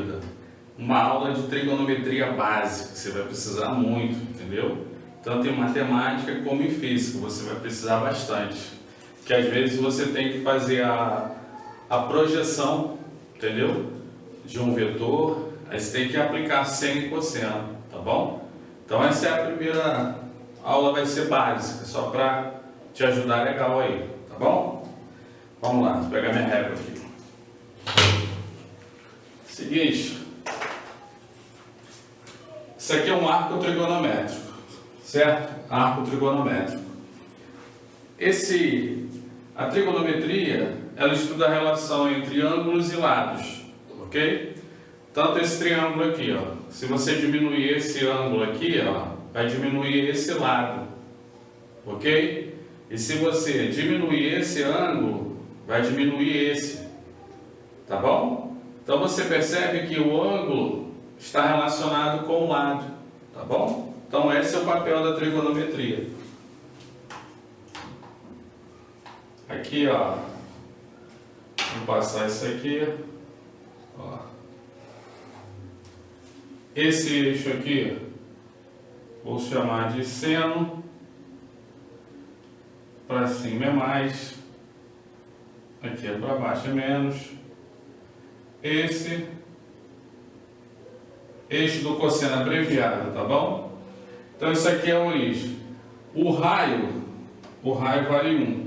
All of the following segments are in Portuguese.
dúvida, uma aula de trigonometria básica, que você vai precisar muito, entendeu? Tanto em matemática como em física, você vai precisar bastante. Que às vezes você tem que fazer a projeção, entendeu? De um vetor, aí você tem que aplicar seno e cosseno, tá bom? Então essa é a primeira aula, vai ser básica, só para te ajudar legal aí, tá bom? Vamos lá, vou pegar minha régua aqui. Seguinte, isso aqui é um arco trigonométrico, certo? Arco trigonométrico. A trigonometria, ela estuda a relação entre ângulos e lados, ok? Tanto esse triângulo aqui, ó, se você diminuir esse ângulo aqui, ó, vai diminuir esse lado, ok? E se você diminuir esse ângulo, vai diminuir esse, tá bom? Então você percebe que o ângulo está relacionado com o lado, tá bom? Então esse é o papel da trigonometria. Aqui, ó, vou passar isso aqui, ó. Esse eixo aqui, vou chamar de seno, para cima é mais, aqui é para baixo é menos. Esse eixo do cosseno abreviado, tá bom? Então isso aqui é a origem. O raio vale 1.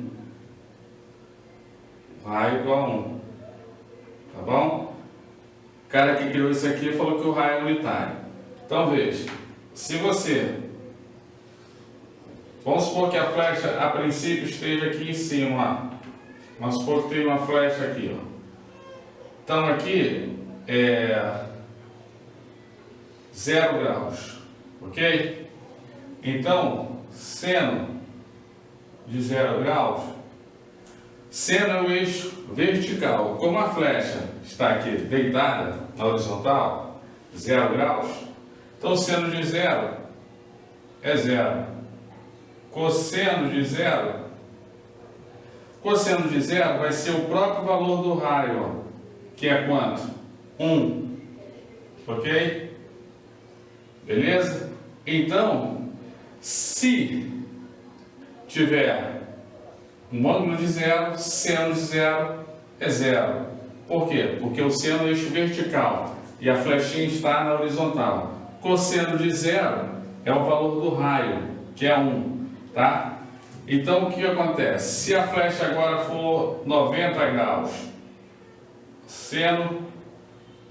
Raio igual a 1, tá bom? O cara que criou isso aqui falou que o raio é unitário. Então veja, se você, vamos supor que a flecha a princípio esteja aqui em cima, ó. Vamos supor que tem uma flecha aqui, ó. Então aqui é 0 graus, ok? Então, seno de 0 graus, seno é o eixo vertical. Como a flecha está aqui deitada na horizontal, 0 graus, então seno de 0 é 0. Cosseno de 0, cosseno de 0 vai ser o próprio valor do raio, ó, que é quanto? 1, ok? Beleza? Então, se tiver um ângulo de 0, seno de 0 é 0. Por quê? Porque o seno é o eixo vertical e a flechinha está na horizontal. Cosseno de 0 é o valor do raio, que é 1, tá? Então, o que acontece? Se a flecha agora for 90 graus, seno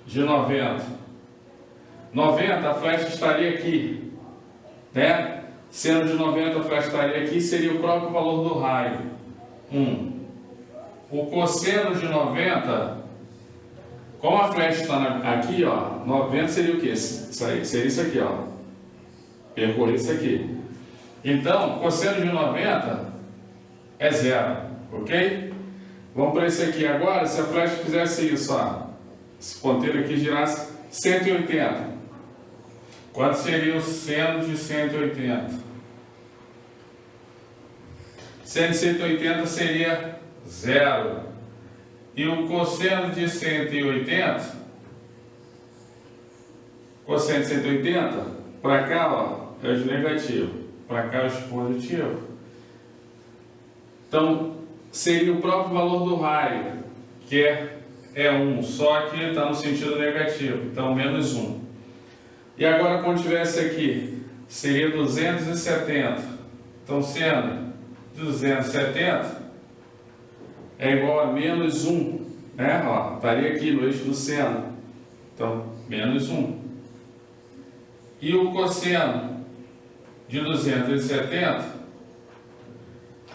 de 90, a flecha estaria aqui, né? Seno de 90, a flecha estaria aqui, seria o próprio valor do raio, 1. O cosseno de 90, como a flecha está aqui, ó, 90 seria o quê? Seria isso aqui, ó. Percorrer isso aqui. Então, cosseno de 90 é 0, ok? Vamos para esse aqui agora. Se a flecha fizesse isso, ó, esse ponteiro aqui girasse 180, quanto seria o seno de 180? Seno de 180 seria 0. E o cosseno de 180, cosseno de 180, para cá, ó, é o de negativo, para cá é o de positivo. Então, seria o próprio valor do raio, que é 1, só que está no sentido negativo, então menos 1. E agora, quando tivesse aqui, seria 270. Então, seno de 270 é igual a menos 1, né? Ó, estaria aqui no eixo do seno. Então, menos 1. E o cosseno de 270,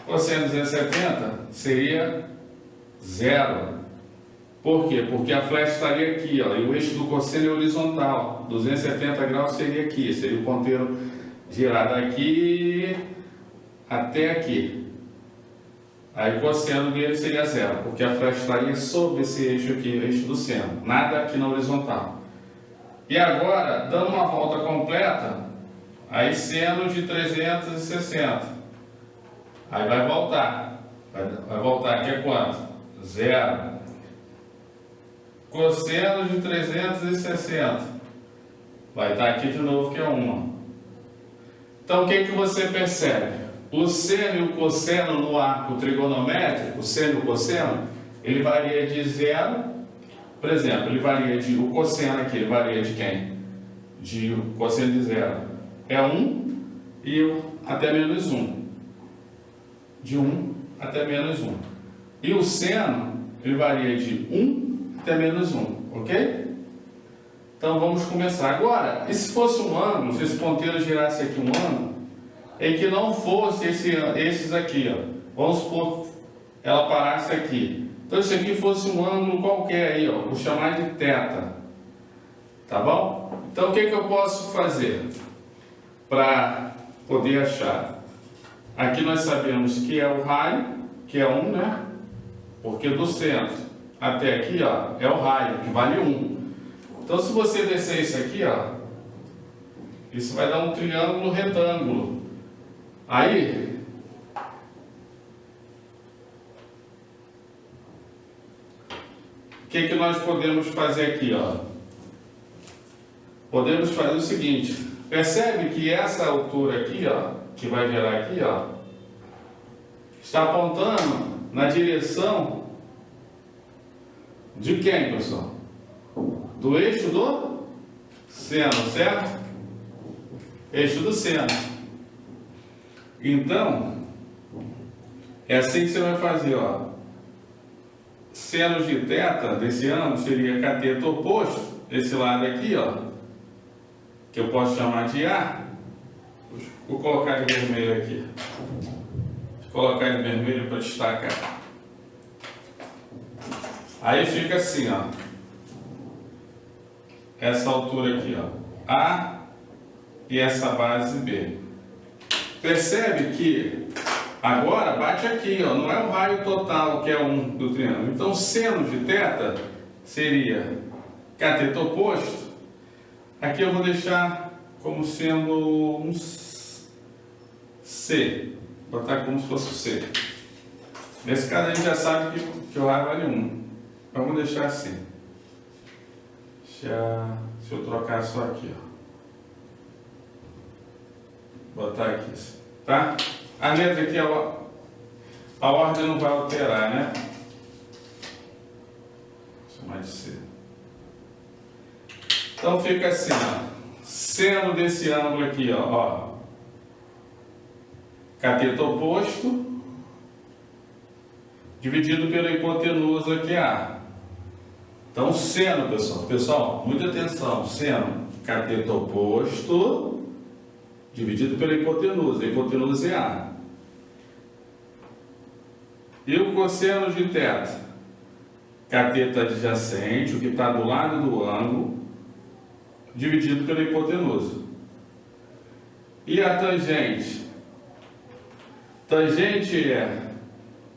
cosseno de 270 seria 0. Por quê? Porque a flecha estaria aqui, ó, e o eixo do cosseno é horizontal. 270 graus seria aqui, seria o ponteiro girar daqui até aqui. Aí o cosseno dele seria 0, porque a flecha estaria sobre esse eixo aqui, o eixo do seno, nada aqui na horizontal. E agora, dando uma volta completa, aí seno de 360. Aí vai voltar. Vai voltar aqui é quanto? 0. cosseno de 360. Vai estar aqui de novo, que é 1. Então, o que você percebe? O seno e o cosseno no arco trigonométrico, o seno e o cosseno, ele varia de 0, por exemplo, ele varia de, o cosseno aqui, ele varia de quem? De o cosseno de 0 é 1 e até menos 1. De 1 até menos 1. E o seno, ele varia de 1 até menos 1, ok? Então vamos começar. Agora, e se fosse um ângulo, se esse ponteiro girasse aqui um ângulo, em que não fosse esses aqui, ó. Vamos supor que ela parasse aqui. Então isso aqui fosse um ângulo qualquer aí, ó. Vou chamar de θ. Tá bom? Então o que eu posso fazer para poder achar? Aqui nós sabemos que é o raio, que é 1, né? Porque do centro até aqui, ó, é o raio, que vale 1. Então, se você descer isso aqui, ó, isso vai dar um triângulo retângulo. Aí, o que nós podemos fazer aqui, ó? Podemos fazer o seguinte: percebe que essa altura aqui, ó, que vai gerar aqui, ó, está apontando na direção de quem, pessoal? Do eixo do seno, certo? Eixo do seno. Então, é assim que você vai fazer, ó. Seno de θ desse ângulo seria cateto oposto, esse lado aqui, ó, que eu posso chamar de A. Vou colocar de vermelho aqui. Vou colocar de vermelho para destacar. Aí fica assim, ó. Essa altura aqui, ó, A, e essa base B. Percebe que agora bate aqui, ó, não é o raio total que é 1 do triângulo. Então, seno de θ seria cateto oposto. Aqui eu vou deixar como sendo um C. Vou botar como se fosse o C. Nesse caso a gente já sabe que o raio vale 1. Vamos deixar assim. Se eu trocar só aqui, ó. Botar aqui, tá? A letra aqui, a ordem não vai alterar, né? Vou chamar de C. Então fica assim, ó. Seno desse ângulo aqui, ó. Cateto oposto dividido pela hipotenusa que é A. Então, seno, pessoal, muita atenção, seno, cateto oposto, dividido pela hipotenusa, a hipotenusa é A. E o cosseno de θ, cateto adjacente, o que está do lado do ângulo, dividido pela hipotenusa. E a tangente? Tangente é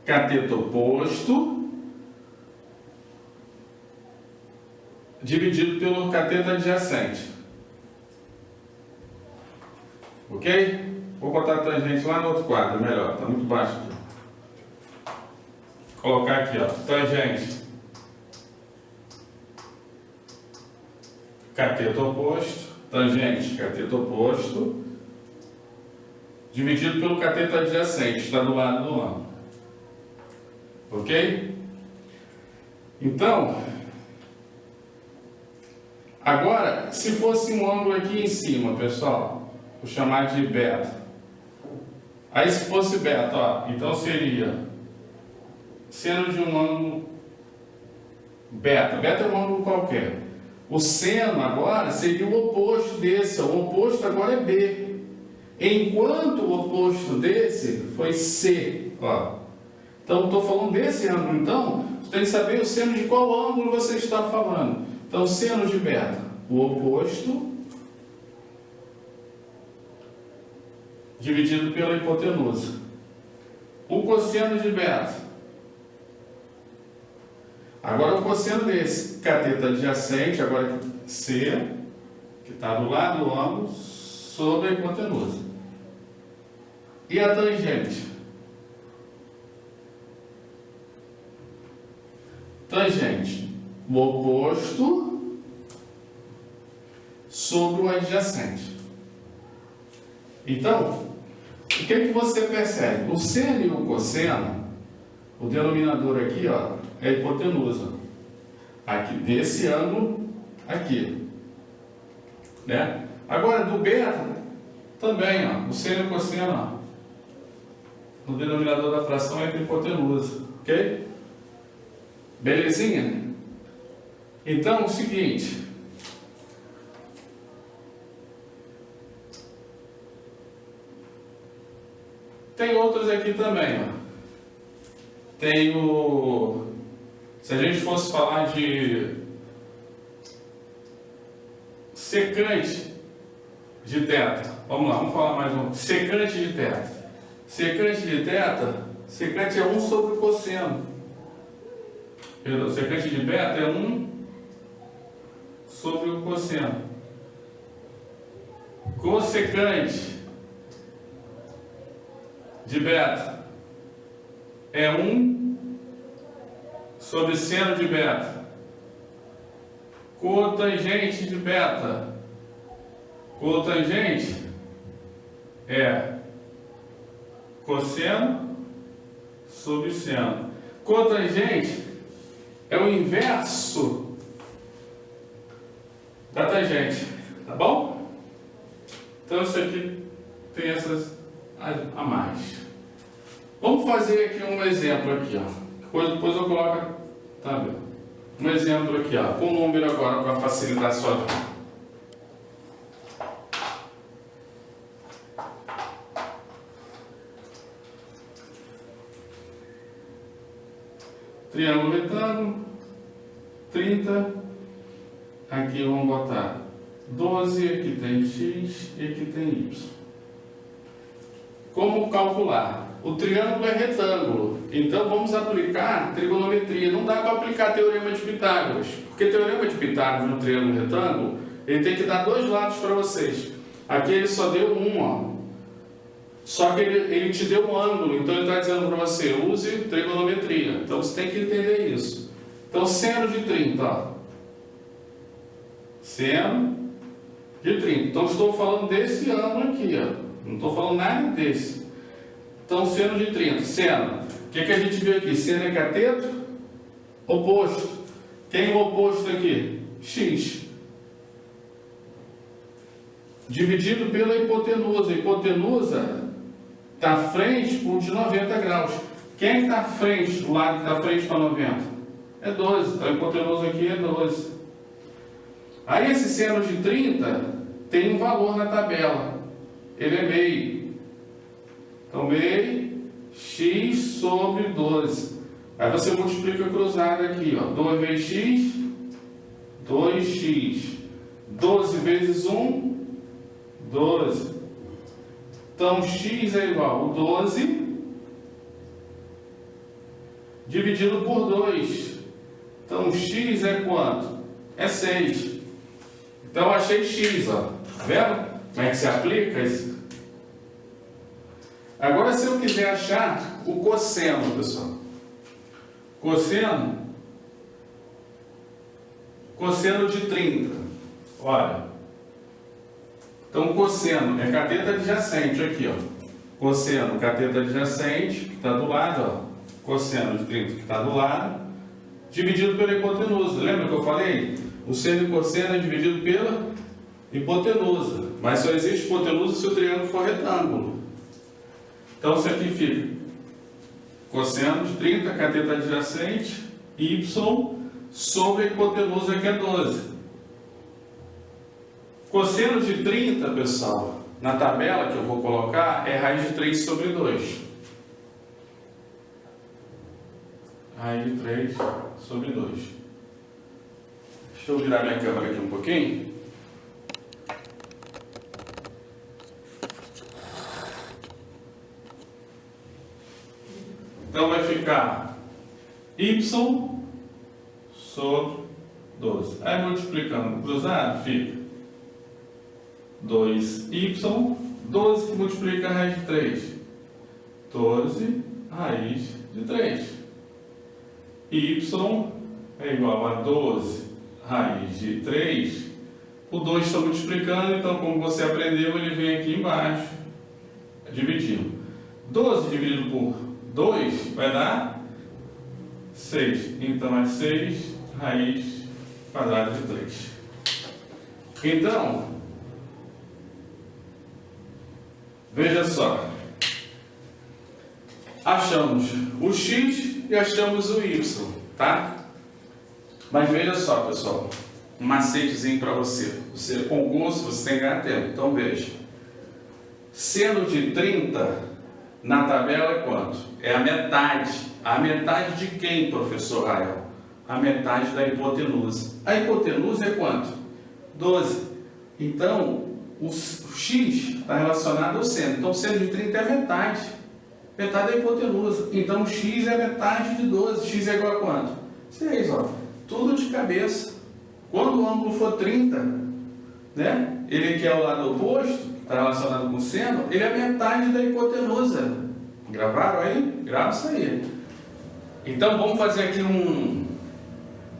cateto oposto, dividido pelo cateto adjacente. Ok? Vou botar a tangente lá no outro quadro, melhor, está muito baixo aqui. Vou colocar aqui, ó, tangente, cateto oposto, tangente, cateto oposto, dividido pelo cateto adjacente, está do lado do ângulo. Ok? Então, agora, se fosse um ângulo aqui em cima, pessoal, vou chamar de beta. Aí se fosse beta, ó, então seria seno de um ângulo beta. Beta é um ângulo qualquer. O seno agora seria o oposto desse. O oposto agora é B. Enquanto o oposto desse foi C. Ó. Então, estou falando desse ângulo. Então, você tem que saber o seno de qual ângulo você está falando. Então, seno de beta, o oposto dividido pela hipotenusa. O cosseno de beta. Agora o cosseno desse, cateto adjacente, agora C, que está do lado do ângulo, sobre a hipotenusa. E a tangente? Tangente o oposto sobre o adjacente. Então, o que você percebe? O seno e o cosseno, o denominador aqui, ó, é a hipotenusa. Aqui, desse ângulo aqui. Né? Agora, do beta, também, ó, o seno e o cosseno, ó, no denominador da fração é a hipotenusa. Ok? Belezinha? Então, o seguinte. Tem outros aqui também, ó. Tem o... Se a gente fosse falar de secante de θ. Vamos lá, vamos falar mais um. Secante de θ. Secante de θ, secante é 1 sobre o cosseno. Perdão, secante de beta é 1 sobre o cosseno. Cossecante de beta é 1 sobre seno de beta. Cotangente de beta. Cotangente é cosseno sobre seno. Cotangente é o inverso da tangente, tá bom? Então isso aqui tem essas a mais. Vamos fazer aqui um exemplo aqui, ó. Depois eu coloco, tá bem? Um exemplo aqui, ó, com o número agora para facilitar a sua vida. Triângulo retângulo, 30, aqui vamos botar 12, aqui tem x e aqui tem y. Como calcular? O triângulo é retângulo, então vamos aplicar trigonometria. Não dá para aplicar teorema de Pitágoras, porque teorema de Pitágoras no triângulo retângulo, ele tem que dar dois lados para vocês. Aqui ele só deu um, ó. Só que ele te deu um ângulo, então ele está dizendo para você, use trigonometria. Então você tem que entender isso. Então, seno de 30, ó. Seno de 30. Então, estou falando desse ângulo aqui, ó. Não estou falando nada desse. Então, seno de 30. Seno. O que a gente viu aqui? Seno é cateto? Oposto. Quem é o oposto aqui? X. Dividido pela hipotenusa. A hipotenusa está à frente por de 90 graus. Quem está à frente, o lado que está à frente para 90? É 12. Então, a hipotenusa aqui é 12. Aí, esse seno de 30 tem um valor na tabela. Ele é meio. Então, meio x sobre 12. Aí você multiplica cruzado aqui, ó. 2 vezes x, 2x. 12 vezes 1, 12. Então, x é igual a 12 dividido por 2. Então, x é quanto? É 6. Então, achei x, ó. Tá vendo? Como é que se aplica isso? Agora, se eu quiser achar o cosseno, pessoal. Cosseno de 30. Olha. Então, cosseno é cateto adjacente aqui, ó. Cosseno, cateto adjacente, que está do lado, ó. Cosseno de 30, que está do lado, dividido pela hipotenusa. Lembra que eu falei? O seno e cosseno é dividido pela hipotenusa. Mas só existe hipotenusa se o triângulo for retângulo. Então, isso aqui fica cosseno de 30, cateto adjacente, y sobre a hipotenusa, que é 12. Cosseno de 30, pessoal, na tabela que eu vou colocar, é raiz de 3 sobre 2. Raiz de 3 sobre 2. Deixa eu virar minha câmera aqui um pouquinho. Então vai ficar y sobre 12. Aí multiplicando cruzado, fica 2y, 12 que multiplica a raiz de 3. 12 raiz de 3. Y é igual a 12 raiz de 3. O 2 está multiplicando, então como você aprendeu, ele vem aqui embaixo, dividindo. 12 dividido por 2 vai dar 6. Então é 6 raiz quadrada de 3. Então, veja só. Achamos o x e achamos o y, tá? Mas veja só, pessoal. Um macetezinho para você. Você, com gosto, você tem que ganhar tempo. Então veja. Seno de 30 na tabela é quanto? É a metade. A metade de quem, professor Rael? A metade da hipotenusa. A hipotenusa é quanto? 12. Então, o x está relacionado ao seno. Então, o seno de 30 é a metade. Metade da hipotenusa. Então, o x é a metade de 12. X é igual a quanto? 6, ó. Tudo de cabeça. Quando o ângulo for 30, né? Ele que é o lado oposto, está relacionado com o seno, ele é a metade da hipotenusa. Gravaram aí? Grava isso aí. Então, vamos fazer aqui um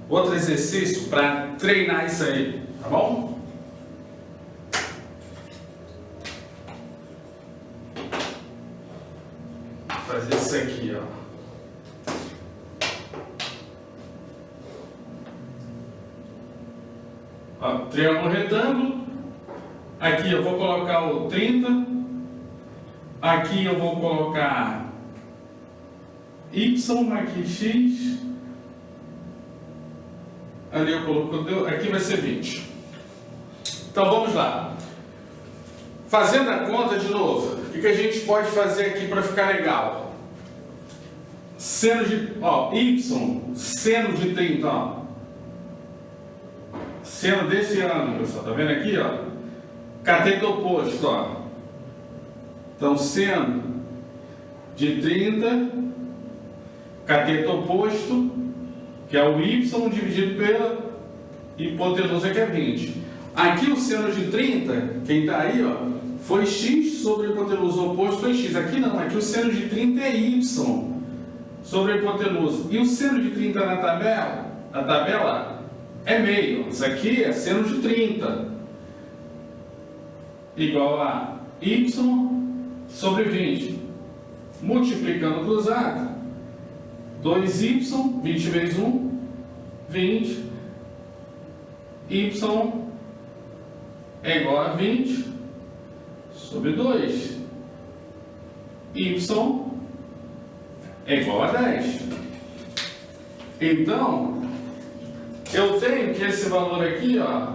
outro exercício para treinar isso aí, tá bom? Vou fazer isso aqui, ó. Ó, triângulo retângulo. Aqui eu vou colocar o 30. Aqui eu vou colocar y, aqui x. Ali eu coloco, aqui vai ser 20. Então vamos lá. Fazendo a conta de novo, o que a gente pode fazer aqui para ficar legal? Seno de, ó, y, seno de 30, ó. Seno desse ângulo, pessoal, tá vendo aqui, ó? Cateto oposto, ó. Então, seno de 30, cateto oposto, que é o y dividido pela hipotenusa, que é 20. Aqui o seno de 30, quem está aí, ó, foi x sobre a hipotenusa, o oposto foi x. Aqui não, aqui o seno de 30 é y sobre a hipotenusa. E o seno de 30 na tabela é meio. Isso aqui é seno de 30, igual a y sobre 20. Multiplicando cruzado, 2y, 20 vezes 1, 20. Y é igual a 20 sobre 2. Y é igual a 10. Então, eu tenho que esse valor aqui, ó,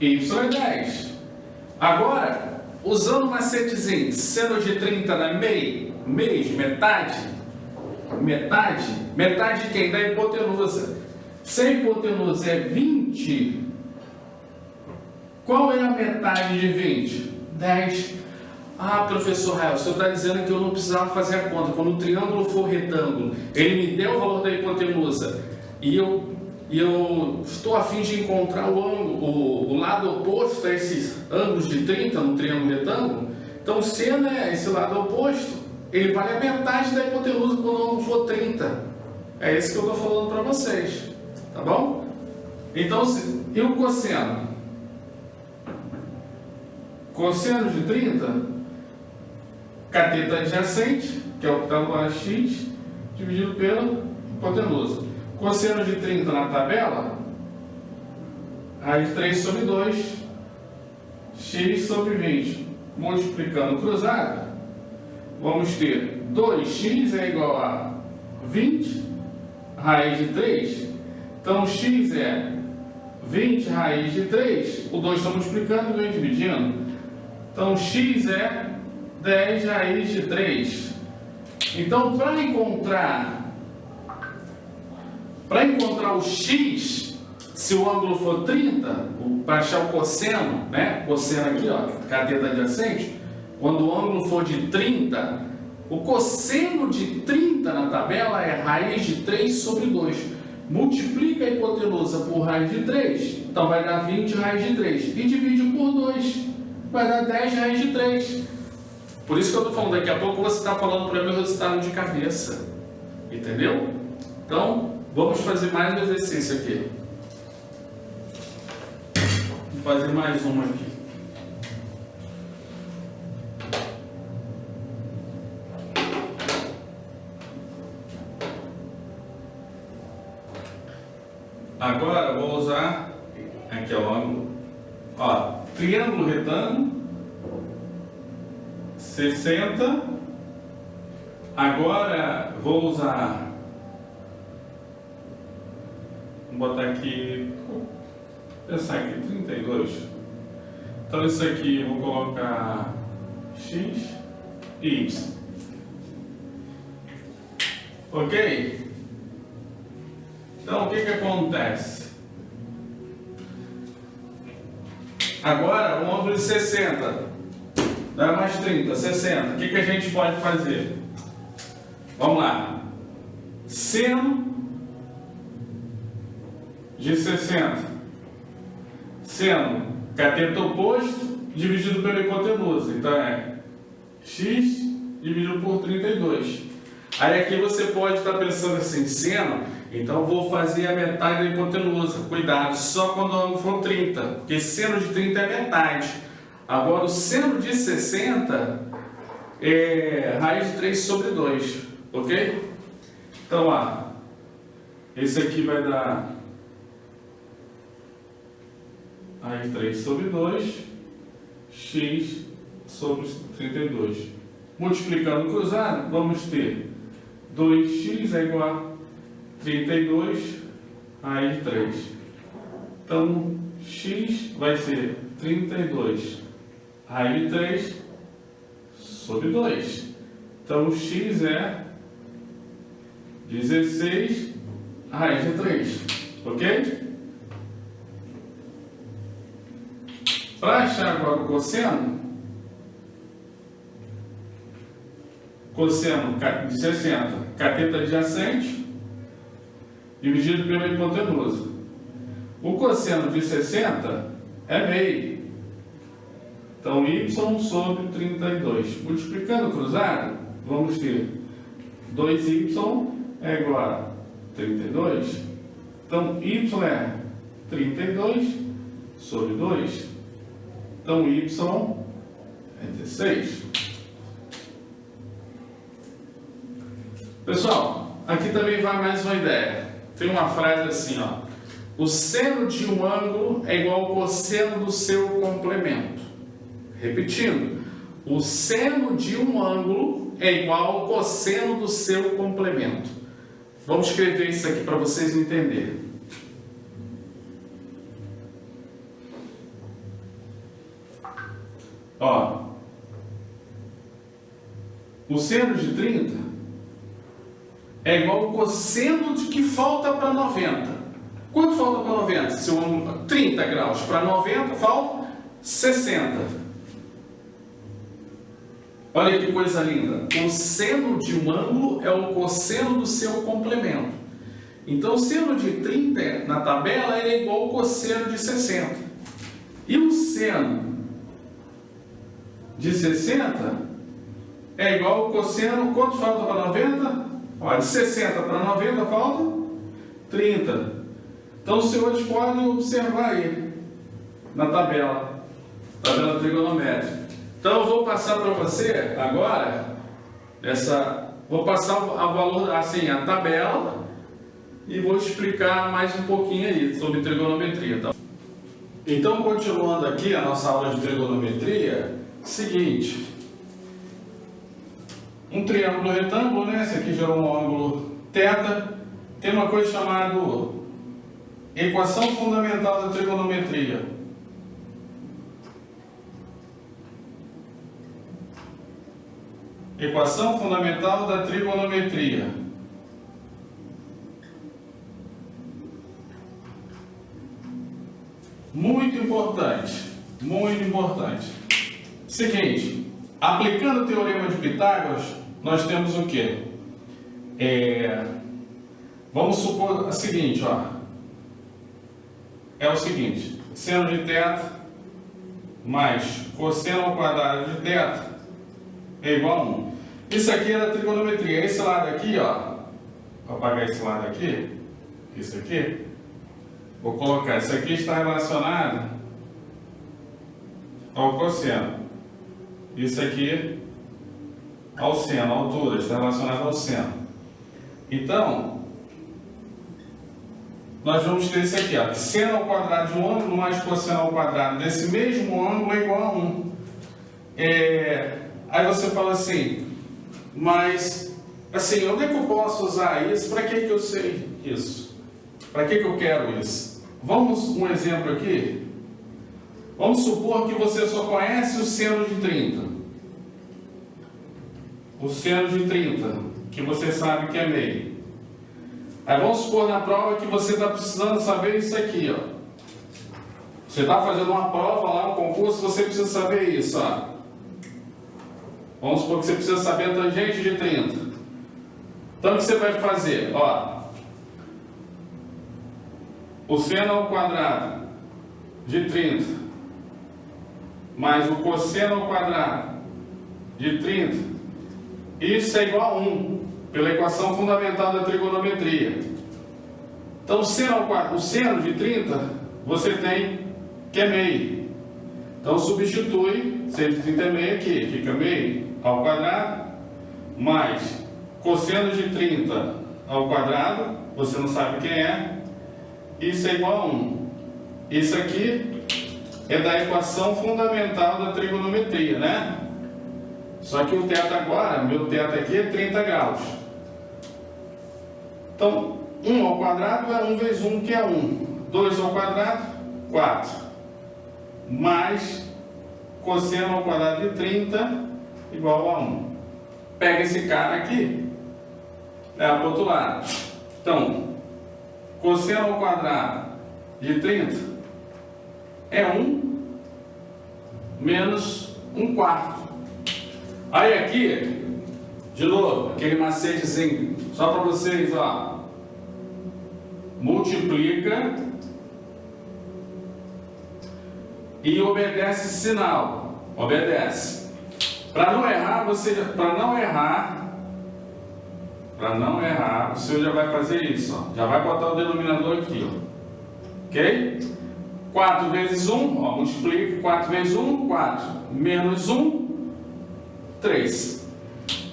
y é 10. Agora, usando o macetezinho, seno de 30 na metade de quem? Da hipotenusa. Se a hipotenusa é 20, qual é a metade de 20? 10. Ah, professor Rael, o senhor está dizendo que eu não precisava fazer a conta. Quando o triângulo for retângulo, ele me deu o valor da hipotenusa e eu estou a fim de encontrar o ângulo, o lado oposto a esses ângulos de 30 no triângulo retângulo. Então, seno é esse lado oposto, ele vale a metade da hipotenusa quando o ângulo for 30. É isso que eu estou falando para vocês, tá bom? Então, e o cosseno? Cosseno de 30, cateto adjacente, que é o que está no lado x, dividido pela hipotenusa. Cosseno de 30 na tabela, raiz de 3 sobre 2, x sobre 20. Multiplicando cruzado, vamos ter 2x é igual a 20, raiz de 3. Então, x é 20 raiz de 3. O 2 está multiplicando e vem dividindo. Então, x é 10 raiz de 3. Então, para encontrar o x, se o ângulo for 30, para achar o cosseno, né? Cosseno aqui, ó, cateto adjacente, quando o ângulo for de 30, o cosseno de 30 na tabela é raiz de 3 sobre 2. Multiplica a hipotenusa por raiz de 3, então vai dar 20 raiz de 3. E divide por 2, vai dar 10 raiz de 3. Por isso que eu estou falando, daqui a pouco você está falando para mim o resultado de cabeça. Entendeu? Então, Vamos fazer mais um exercício aqui. Vou fazer mais uma aqui. Agora eu vou usar aqui o ângulo, ó, triângulo retângulo, 60. Agora vou usar, vou botar aqui, vou pensar aqui, 32. Então isso aqui eu vou colocar x e y. Ok? Então, o que acontece? Agora, o ângulo de 60, dá mais 30, 60. O que a gente pode fazer? Vamos lá. Seno de 60. Seno, cateto oposto, dividido pela hipotenusa. Então, é x dividido por 32. Aí aqui você pode estar pensando assim, seno... Então, vou fazer a metade da hipotenusa. Cuidado, só quando o ângulo for 30, porque seno de 30 é metade. Agora, o seno de 60 é raiz de 3 sobre 2, ok? Então, ó, esse aqui vai dar raiz de 3 sobre 2, x sobre 32. Multiplicando cruzado, vamos ter 2x é igual a 32 raiz de 3. Então, x vai ser 32 raiz de 3 sobre 2. Então, x é 16 raiz de 3. Ok? Para achar agora o cosseno de 60, cateto adjacente, dividido pela hipotenusa. O cosseno de 60 é meio. Então, y sobre 32. Multiplicando cruzado, vamos ter 2y é igual a 32. Então, y é 32 sobre 2. Então, y é 16. Pessoal, aqui também vai mais uma ideia. Tem uma frase assim, ó. O seno de um ângulo é igual ao cosseno do seu complemento. Repetindo. O seno de um ângulo é igual ao cosseno do seu complemento. Vamos escrever isso aqui para vocês entenderem. Ó. O seno de 30 é igual ao cosseno de que falta para 90. Quanto falta para 90? Se o ângulo 30 graus para 90, falta 60. Olha que coisa linda. O seno de um ângulo é o cosseno do seu complemento. Então, o seno de 30 na tabela é igual ao cosseno de 60. E o seno de 60 é igual ao cosseno... Quanto falta para 90? Olha, de 60 para 90 falta 30. Então, os senhores podem observar aí na tabela trigonométrica. Então, eu vou passar para você agora vou passar o valor, assim, a tabela e vou explicar mais um pouquinho aí sobre trigonometria. Tá? Então, continuando aqui a nossa aula de trigonometria, seguinte. Um triângulo retângulo, né? Esse aqui gerou um ângulo θ. Tem uma coisa chamada equação fundamental da trigonometria. Equação fundamental da trigonometria. Muito importante. Muito importante. Seguinte. Aplicando o teorema de Pitágoras, nós temos o quê? Vamos supor o seguinte, ó. É o seguinte, seno de θ mais cosseno ao quadrado de θ é igual a 1. Isso aqui é da trigonometria. Esse lado aqui, ó, vou apagar esse lado aqui, isso aqui, vou colocar, isso aqui está relacionado ao cosseno. Isso aqui ao seno, a altura, está relacionado ao seno. Então, nós vamos ter isso aqui, ó, que seno ao quadrado de um ângulo mais cosseno ao quadrado desse mesmo ângulo é igual a 1. Aí você fala assim, mas, assim, onde é que eu posso usar isso? Para que eu sei isso? Para que eu quero isso? Vamos um exemplo aqui. Vamos supor que você só conhece o seno de 30. O seno de 30, que você sabe que é meio. Aí vamos supor na prova que você está precisando saber isso aqui, ó. Você está fazendo uma prova lá, um concurso, você precisa saber isso, ó. Vamos supor que você precisa saber a tangente de 30. Então o que você vai fazer? Ó, o seno ao quadrado de 30 mais o cosseno ao quadrado de 30, isso é igual a 1, pela equação fundamental da trigonometria. Então o seno de 30 você tem que é meio. Então substitui, seno de 30 é meio aqui, fica meio ao quadrado, mais cosseno de 30 ao quadrado, você não sabe quem é, isso é igual a 1. Isso aqui é da equação fundamental da trigonometria, né? Só que o teto agora, meu teto aqui é 30 graus. Então, 1 ao quadrado é 1 vezes 1, que é 1. 2 ao quadrado, 4. Mais cosseno ao quadrado de 30 igual a 1. Pega esse cara aqui, leva para o outro lado. Então, cosseno ao quadrado de 30 é 1 menos 1/4. Aí aqui, de novo, aquele macetezinho, só para vocês, ó. Multiplica e obedece sinal. Obedece. Para não errar, você já vai fazer isso, ó. Já vai botar o denominador aqui, ó. Ok? 4 vezes 1, ó, multiplica, 4 vezes 1, 4, menos 1, 3.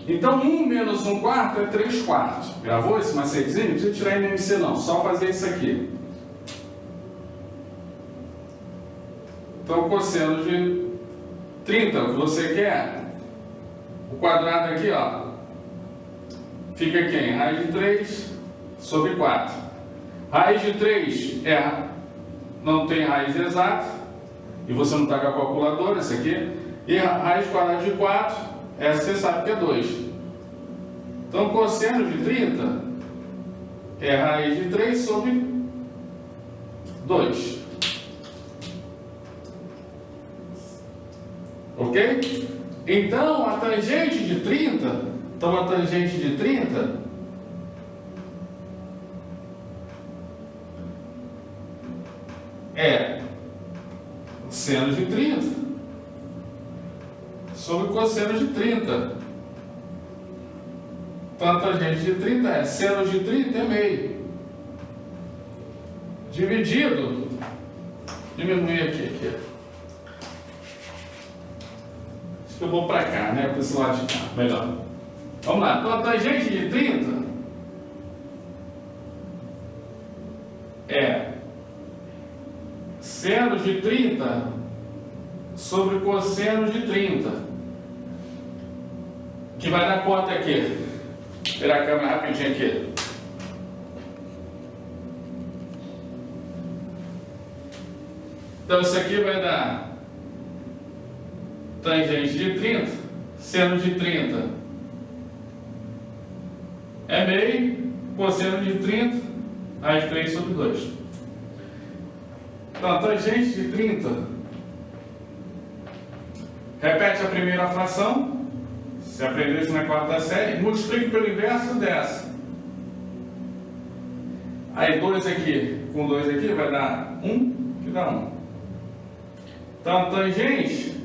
Então 1 menos 1/4 é 3/4. Gravou esse macetezinho? Não precisa tirar MMC não, só fazer isso aqui. Então cosseno de 30, o que você quer, o quadrado aqui, ó, fica quem? Raiz de 3 sobre 4. Raiz de 3 não tem raiz exata, e você não está com a calculadora, isso aqui. E a raiz quadrada de 4, essa você sabe que é 2. Então, cosseno de 30 é raiz de 3 sobre 2. Ok? Então, a tangente de 30, é seno de 30 sobre cosseno de 30. Então a tangente de 30 é seno de 30 é meio. Dividido, diminuir aqui. Acho que eu vou para cá, né? Para esse lado de cá, melhor. Vamos lá, então a tangente de 30 é seno de 30 sobre cosseno de 30, que vai dar quanto aqui? Vou virar a câmera rapidinho aqui. Então isso aqui vai dar tangente de 30, seno de 30 é meio, cosseno de 30, raiz de 3 sobre 2. Então, a tangente de 30, repete a primeira fração, se aprendeu isso na quarta série, multiplica pelo inverso dessa. Aí 2 aqui, com 2 aqui, vai dar 1, que dá 1. Então, a tangente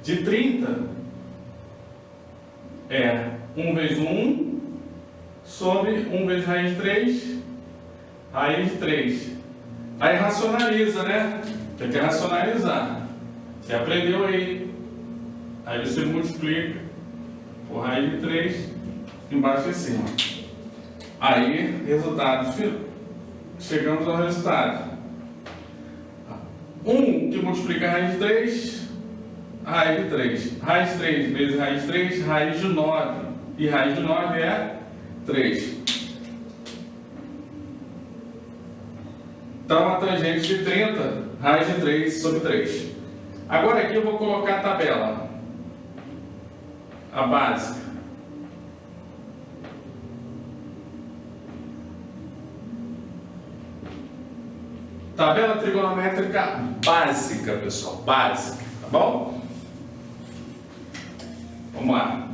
de 30 é 1 vezes 1 sobre 1 vezes raiz de 3, raiz de 3. Aí racionaliza, né? Tem que racionalizar. Você aprendeu aí. Aí você multiplica por raiz de 3 embaixo e cima. Aí, resultado. Chegamos ao resultado. 1 que multiplica a raiz de 3, raiz de 3. Raiz de 3 vezes raiz de 3, raiz de 9. E raiz de 9 é 3. Então, a tangente de 30, raiz de 3 sobre 3. Agora aqui eu vou colocar a tabela. A básica. Tabela trigonométrica básica, pessoal. Básica, tá bom? Vamos lá.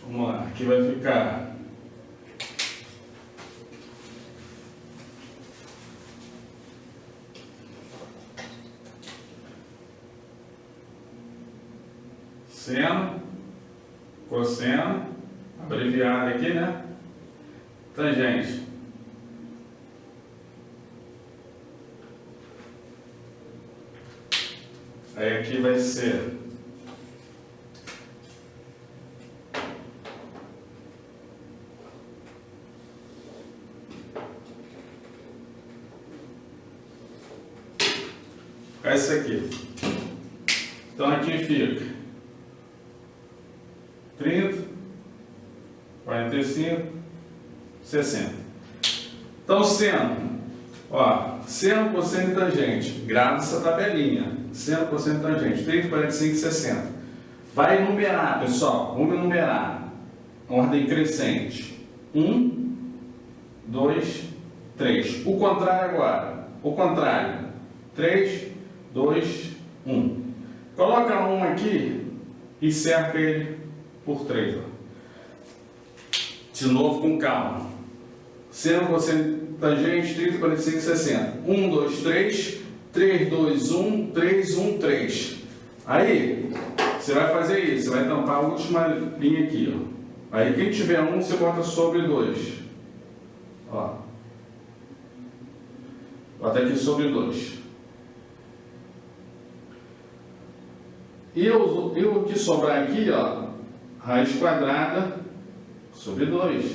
Vamos lá, aqui vai ficar seno, cosseno, abreviado aqui, né? Tangente. Aí aqui vai ser esse aqui. Então aqui fica 30, 45, 60. Então seno, ó, seno, cosseno e tangente. Grava essa tabelinha. Seno, cosseno e tangente. 30, 45, 60. Vai enumerar, pessoal. Vamos enumerar. Ordem crescente. 1, 2, 3. O contrário agora. O contrário. 3, 2, 1. Coloca 1 aqui e cerca ele por 3. Ó. De novo com calma. Seno, cosseno, tangente, 30, 45, 60. 1, 2, 3. 3, 2, 1. 3, 1, 3. Aí, você vai fazer isso. Você vai tampar a última linha aqui. Ó. Aí, quem tiver 1, você bota sobre 2. Ó. Bota aqui sobre 2. E o que sobrar aqui, ó, raiz quadrada sobre 2.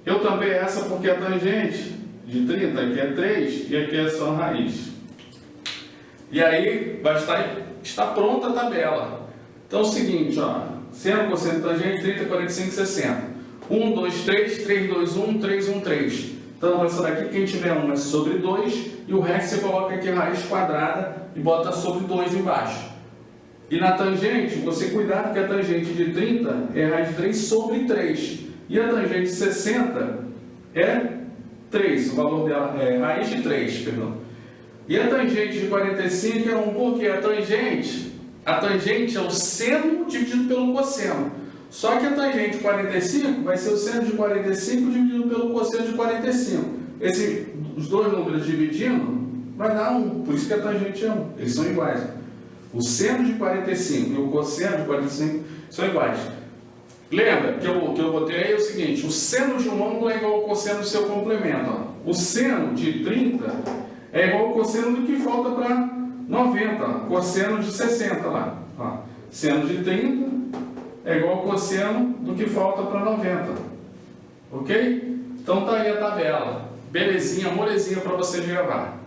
Eu também essa porque a tangente de 30 aqui é 3 e aqui é só raiz. E aí vai está pronta a tabela. Então é o seguinte, ó, seno, cosseno, tangente, 30, 45, 60. 1, 2, 3, 3, 2, 1, 3, 1, 3. Então, essa daqui, quem tiver 1 é sobre 2, e o resto você coloca aqui raiz quadrada e bota sobre 2 embaixo. E na tangente, você cuidado que a tangente de 30 é raiz de 3 sobre 3. E a tangente de 60 é 3, o valor dela é raiz de 3, perdão. E a tangente de 45 é 1, porque a tangente é o seno dividido pelo cosseno. Só que a tangente de 45 vai ser o seno de 45 dividido pelo cosseno de 45. Os dois números dividindo vai dar 1, por isso que a tangente é 1. Eles são iguais. O seno de 45 e o cosseno de 45 são iguais. Lembra que eu botei aí o seguinte, o seno de um ângulo é igual ao cosseno do seu complemento. Ó. O seno de 30 é igual ao cosseno do que falta para 90, cosseno de 60 lá. Ó. Seno de 30 é igual ao cosseno do que falta para 90. Ok? Então tá aí a tabela. Belezinha, molezinha para você gravar.